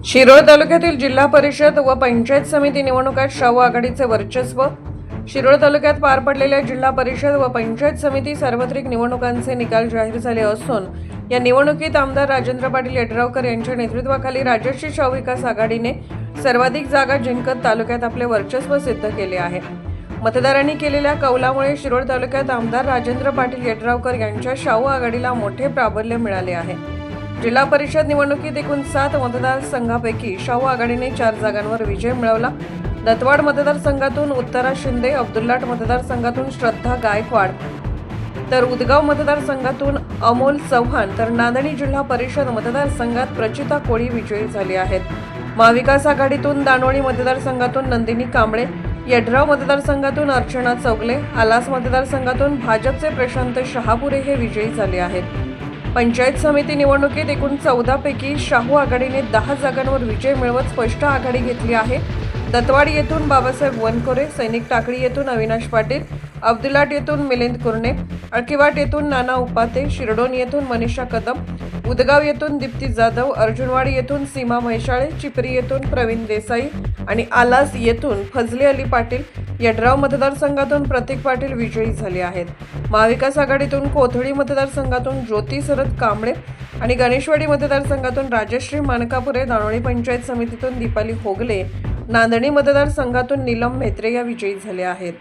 शिरोळ तालुक्यातील जिल्हा परिषद व पंचायत समिती निवडणुकात शाहू आघाडीचे वर्चस्व। शिरोळ तालुक्यात पार पडलेल्या जिल्हा परिषद व पंचायत समिती सार्वत्रिक निवडणुकांचे निकाल जाहीर झाले असून या निवडणुकीत आमदार राजेंद्र पाटील यड्रावकर यांच्या नेतृत्वाखाली राजश्री शाहू विकास आघाडीने सर्वाधिक जागा जिंकत तालुक्यात आपले वर्चस्व सिद्ध केले आहे। मतदारांनी केलेल्या कौलामुळे शिरोळ तालुक्यात आमदार राजेंद्र पाटील यड्रावकर यांच्या शाहू आघाडीला मोठे प्राबल्य मिळाले आहे। जिल्हा परिषद निवडणुकीत एकूण 7 मतदारसंघापैकी शाहू आघाडीने 4 जागांवर विजय मिळवला। दत्तवाड मतदारसंघातून उत्तरा शिंदे, अब्दुल्लाट मतदारसंघातून श्रद्धा गायकवाड, तर उदगाव मतदारसंघातून अमोल चव्हाण, तर नांदणी जिल्हा परिषद मतदारसंघात प्रचिता कोळी विजयी झाली आहेत। महाविकास आघाडीतून दानोळी मतदारसंघातून नंदिनी कांबळे, यड्राव मतदारसंघातून अर्चना चौगले, आलास मतदारसंघातून भाजपचे प्रशांत शहापुरे हे विजयी झाले आहेत। पंचायत समिती निवडणुकीत एकूण 14 पैकी शाहू आघाडीने 10 जागांवर विजय मिळवत स्पष्ट आघाडी घेतली आहे। दत्तवाड येथून बाबासाहेब वनकोरे, सैनिक टाकळी येथून अविनाश पाटील, अब्दुल्लाट येथून मिलिंद कुरणे, अळकीवाट येथून नाना उपाते, शिरडोन येथून मनीषा कदम, उदगाव येथून दीप्ती जाधव, अर्जुनवाडी येथून सीमा म्हैसाळे, चिपरी येथून प्रवीण देसाई आणि आलास येथून फजले अली पाटील, यड्राव मतदारसंघातून प्रतीक पाटील विजयी झाले आहेत। महाविकास आघाडीतून कोथळी मतदारसंघातून ज्योती शरद कांबळे आणि गणेशवाडी मतदारसंघातून राजश्री मानकापुरे, दानोळी पंचायत समितीतून दीपाली होगले, नांदणी मतदारसंघातून नीलम म्हेत्रे या विजयी झाल्या आहेत।